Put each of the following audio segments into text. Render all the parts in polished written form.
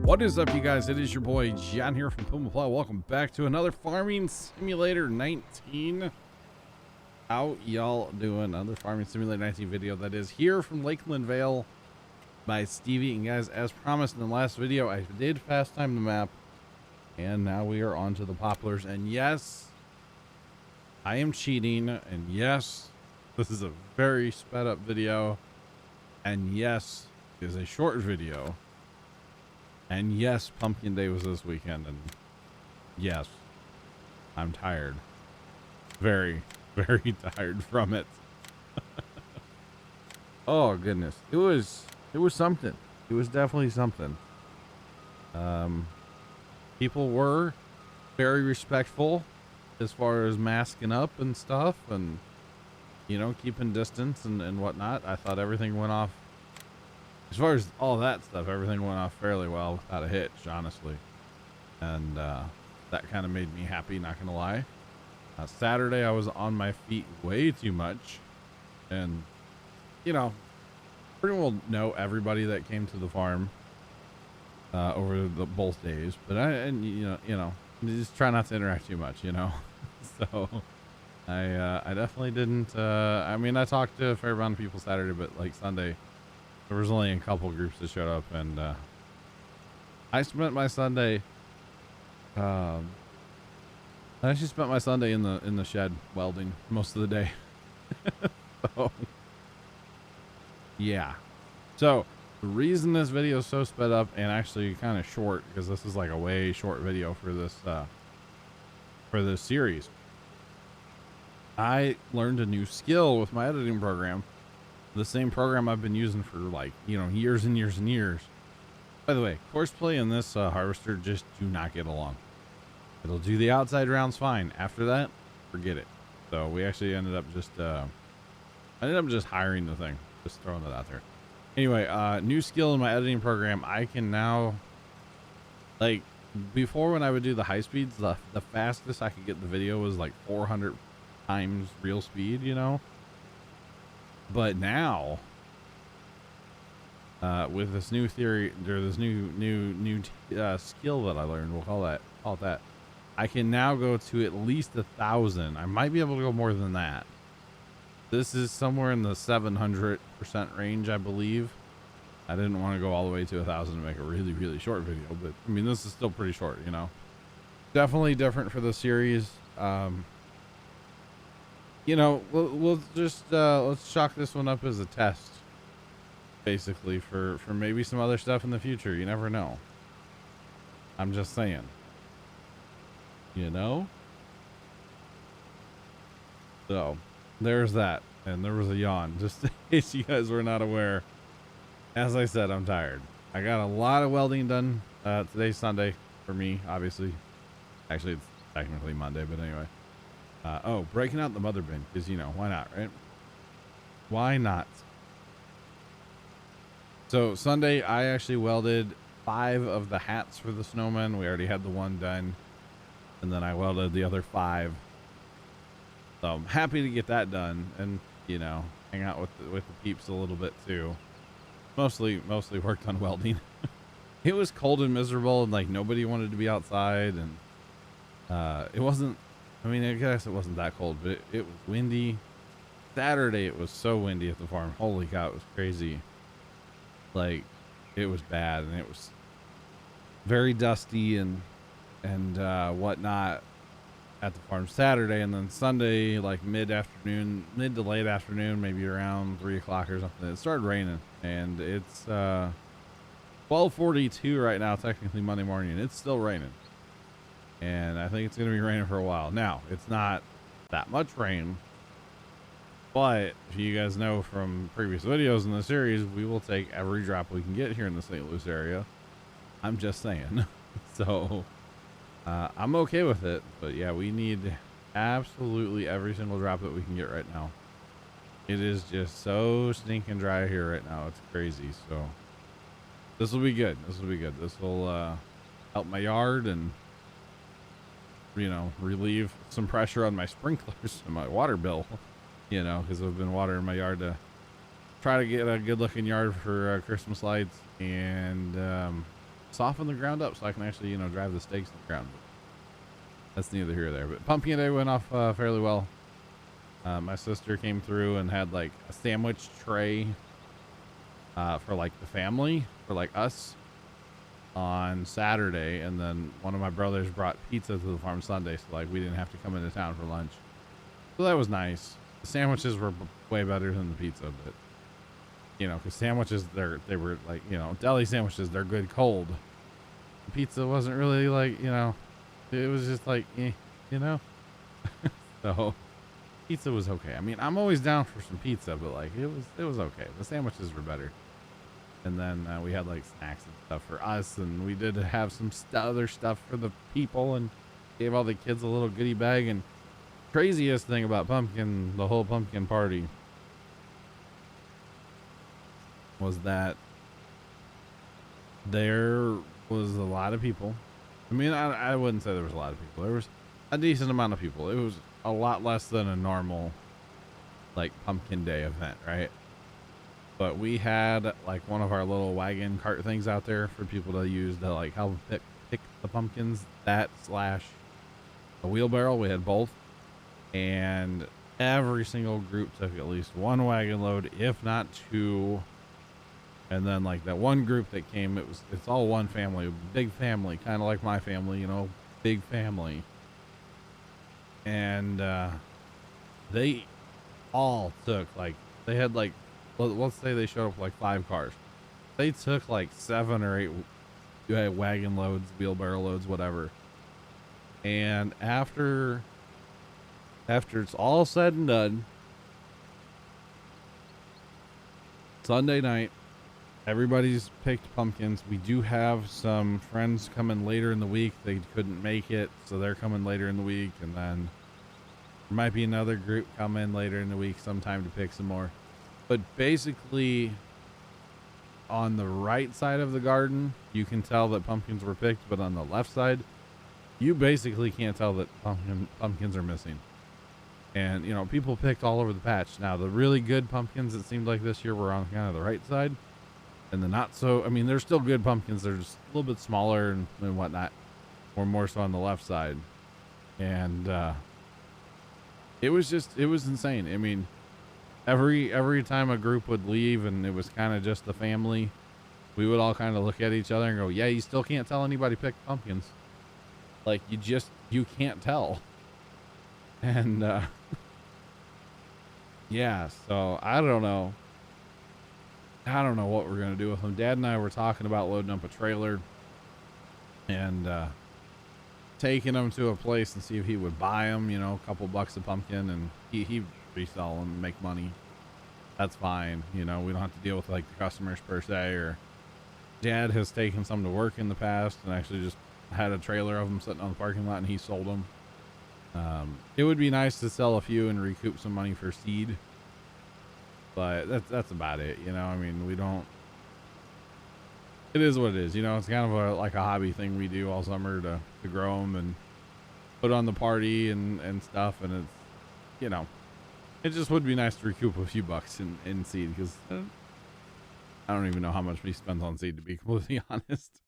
What is up, you guys? It is your boy John here from Puma Plow. Welcome back to another Farming Simulator 19. How y'all doing? Another Farming Simulator 19 video that is here from Lakeland Vale by Stevie. And guys, as promised in the last video, I did fast time the map, and now we are on to the poplars. And yes, I am cheating, and yes, this is a very sped up video, and yes, it is a short video. And yes, Pumpkin Day was this weekend, and yes, I'm tired. Very, very tired from it. Oh goodness. It was something. It was definitely something. People were very respectful as far as masking up and stuff, and you know, keeping distance and whatnot. I thought everything went off. As far as all that stuff, everything went off fairly well without a hitch, honestly. And that kind of made me happy, not gonna lie. Saturday, I was on my feet way too much. And, you know, pretty well know everybody that came to the farm over the both days. But you know, just try not to interact too much, you know. So I definitely didn't. I mean, I talked to a fair amount of people Saturday, but like Sunday, there was only a couple groups that showed up, and I spent my Sunday. I actually spent my Sunday in the shed welding most of the day. So, yeah. So the reason this video is so sped up and actually kind of short, because this is like a way short video for this series. I learned a new skill with my editing program. The same program I've been using for, like, you know, years and years and years. By the way, Courseplay and this harvester just do not get along. It'll do the outside rounds fine. After that, forget it. So we actually ended up just hiring the thing, just throwing it out there. Anyway, new skill in my editing program. I can now, like, before when I would do the high speeds, the fastest I could get the video was like 400 times real speed, you know. But now, with this new theory, or this new skill that I learned, we'll call it that, I can now go to at least 1,000. I might be able to go more than that. This is somewhere in the 700% range, I believe. I didn't want to go all the way to 1,000 to make a really, really short video, but I mean, this is still pretty short, you know. Definitely different for the series. You know, we'll just let's chalk this one up as a test, basically, for maybe some other stuff in the future. You never know. I'm just saying. You know? So, there's that. And there was a yawn, just in case you guys were not aware. As I said, I'm tired. I got a lot of welding done. Today's Sunday for me, obviously. Actually, it's technically Monday, but anyway. Oh, breaking out the mother bin, because, you know, why not, right? Why not? So Sunday, I actually welded 5 of the hats for the snowmen. We already had the one done, and then I welded the other 5. So I'm happy to get that done, and, you know, hang out with the peeps a little bit too. Mostly worked on welding. It was cold and miserable, and like nobody wanted to be outside, and it wasn't. I mean, I guess it wasn't that cold, but it was windy. Saturday, it was so windy at the farm. Holy cow, it was crazy. Like, it was bad, and it was very dusty and whatnot at the farm Saturday. And then Sunday, like mid to late afternoon, maybe around 3 o'clock or something, it started raining. And it's 12:42 right now, technically Monday morning, and it's still raining. And I think it's going to be raining for a while. Now, it's not that much rain, but if you guys know from previous videos in the series, we will take every drop we can get here in the St. Louis area. I'm just saying. So, I'm okay with it. But yeah, we need absolutely every single drop that we can get right now. It is just so stinking dry here right now. It's crazy. So, this will be good. This will be good. This will help my yard and, you know, relieve some pressure on my sprinklers and my water bill, you know, because I've been watering my yard to try to get a good looking yard for Christmas lights. And soften the ground up so I can actually, you know, drive the stakes to the ground. That's neither here or there. But pumpkin day went off fairly well. My sister came through and had like a sandwich tray for like the family, for like us, on Saturday, and then one of my brothers brought pizza to the farm Sunday, so like we didn't have to come into town for lunch. So that was nice. The sandwiches were way better than the pizza, but you know, because sandwiches, they were like, you know, deli sandwiches, they're good cold. The pizza wasn't really like, you know, it was just like, you know. So pizza was okay. I mean, I'm always down for some pizza, but like it was okay. The sandwiches were better. And then we had like snacks and stuff for us, and we did have some other stuff for the people, and gave all the kids a little goodie bag. And craziest thing about the whole pumpkin party, was that there was a lot of people. I mean, I wouldn't say there was a lot of people. There was a decent amount of people. It was a lot less than a normal like pumpkin day event, right? But we had like one of our little wagon cart things out there for people to use to like help pick the pumpkins. That / a wheelbarrow. We had both, and every single group took at least one wagon load, if not two. And then like that one group that came, it's all one family, big family, kind of like my family, you know, big family. And they all took like, they had like, let's say they showed up like 5 cars. They took like 7 or 8 wagon loads, wheelbarrow loads, whatever. And after it's all said and done, Sunday night, everybody's picked pumpkins. We do have some friends coming later in the week. They couldn't make it, so they're coming later in the week. And then there might be another group coming later in the week sometime to pick some more. But basically, on the right side of the garden, you can tell that pumpkins were picked, but on the left side, you basically can't tell that pumpkins are missing. And, you know, people picked all over the patch. Now, the really good pumpkins, it seemed like this year, were on kind of the right side. And the not so, I mean, they're still good pumpkins. They're just a little bit smaller and whatnot, or more so on the left side. And it was insane. I mean, every time a group would leave and it was kind of just the family, we would all kind of look at each other and go, yeah, you still can't tell anybody picked pumpkins. Like, you can't tell. And yeah, so I don't know what we're gonna do with them. Dad and I were talking about loading up a trailer and taking them to a place and see if he would buy them, you know, a couple bucks a pumpkin, and he'd resell them and make money. That's fine. You know, we don't have to deal with like the customers per se. Or Dad has taken some to work in the past and actually just had a trailer of them sitting on the parking lot, and he sold them. It would be nice to sell a few and recoup some money for seed, but that's about it. You know, I mean, it is what it is. You know, it's kind of like a hobby thing we do all summer to grow them and put on the party and stuff. And it's, you know, it just would be nice to recoup a few bucks in seed, because I don't even know how much we spend on seed, to be completely honest.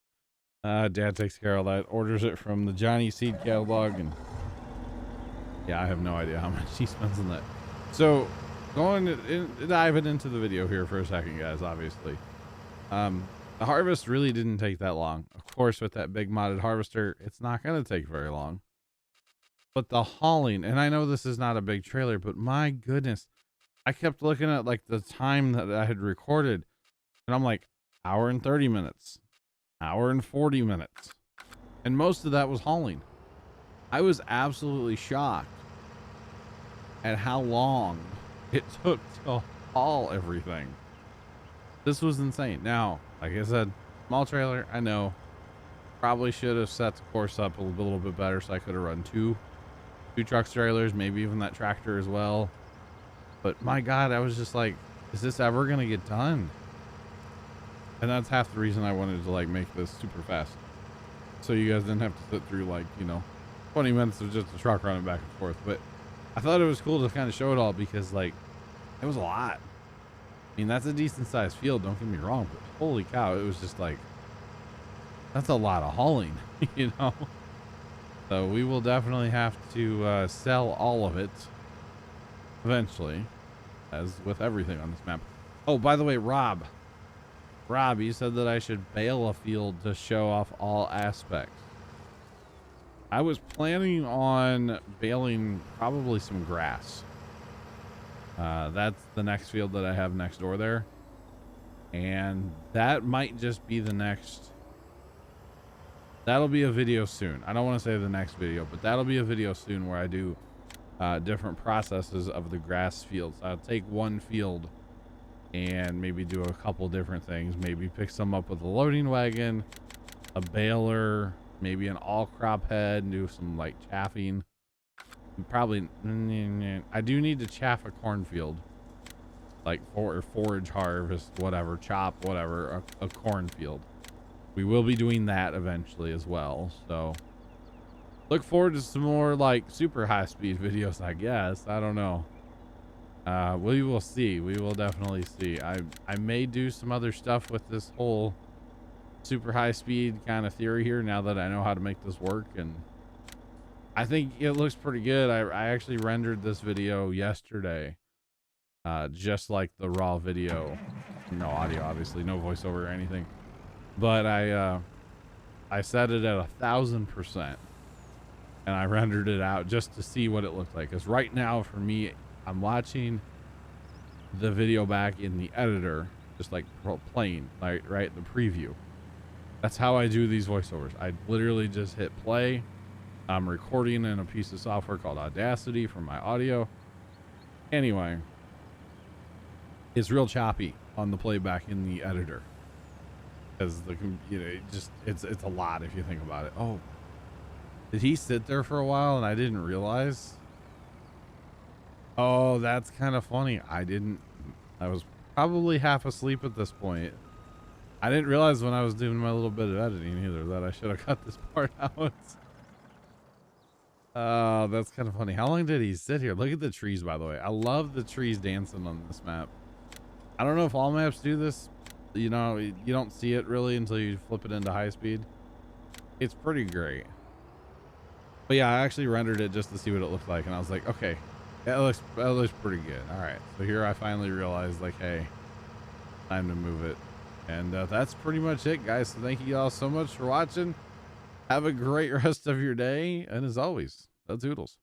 Dad takes care of that, orders it from the Johnny Seed catalog, and yeah, I have no idea how much he spends on that. So diving into the video here for a second, guys. Obviously, the harvest really didn't take that long. Of course, with that big modded harvester, it's not going to take very long. But the hauling, and I know this is not a big trailer, but my goodness, I kept looking at like the time that I had recorded, and I'm like, hour and 30 minutes, hour and 40 minutes. And most of that was hauling. I was absolutely shocked at how long it took to haul everything. This was insane. Now, like I said, small trailer, I know. Probably should have set the course up a little bit better, so I could have run two truck trailers, maybe even that tractor as well. But my God, I was just like, is this ever gonna get done? And that's half the reason I wanted to like make this super fast, so you guys didn't have to sit through like, you know, 20 minutes of just a truck running back and forth. But I thought it was cool to kind of show it all, because like, it was a lot. I mean, that's a decent sized field, don't get me wrong, but holy cow, it was just like, that's a lot of hauling, you know? So we will definitely have to sell all of it eventually, as with everything on this map. Oh, by the way, Rob, you said that I should bale a field to show off all aspects. I was planning on baling probably some grass. That's the next field that I have next door there. And that might just be the next. That'll be a video soon. I don't want to say the next video, but that'll be a video soon where I do different processes of the grass fields. I'll take one field and maybe do a couple different things. Maybe pick some up with a loading wagon, a baler, maybe an all crop head, and do some like chaffing. Probably, I do need to chaff a cornfield, like forage harvest, whatever, chop, whatever, a cornfield. We will be doing that eventually as well. So look forward to some more like super high speed videos, I guess. I don't know. We will see. We will definitely see. I may do some other stuff with this whole super high speed kind of theory here now that I know how to make this work, and I think it looks pretty good. I actually rendered this video yesterday, just like the raw video, no audio, obviously, no voiceover or anything, but I set it at 1,000% and I rendered it out just to see what it looked like. Because right now for me, I'm watching the video back in the editor, just like playing, like right, the preview. That's how I do these voiceovers. I literally just hit play. I'm recording in a piece of software called Audacity for my audio. Anyway, it's real choppy on the playback in the editor, because the it's a lot if you think about it. Oh, did he sit there for a while and I didn't realize? Oh, that's kind of funny. I was probably half asleep at this point. I didn't realize when I was doing my little bit of editing either that I should have cut this part out. That's kind of funny. How long did he sit here? Look at the trees, by the way. I love the trees dancing on this map. I don't know if all maps do this. You know, you don't see it really until you flip it into high speed. It's pretty great. But yeah, I actually rendered it just to see what it looked like, and I was like, okay, that looks pretty good. All right, so here I finally realized, like, hey, time to move it. And that's pretty much it, guys. So thank you all so much for watching. Have a great rest of your day, and as always, the Toodles.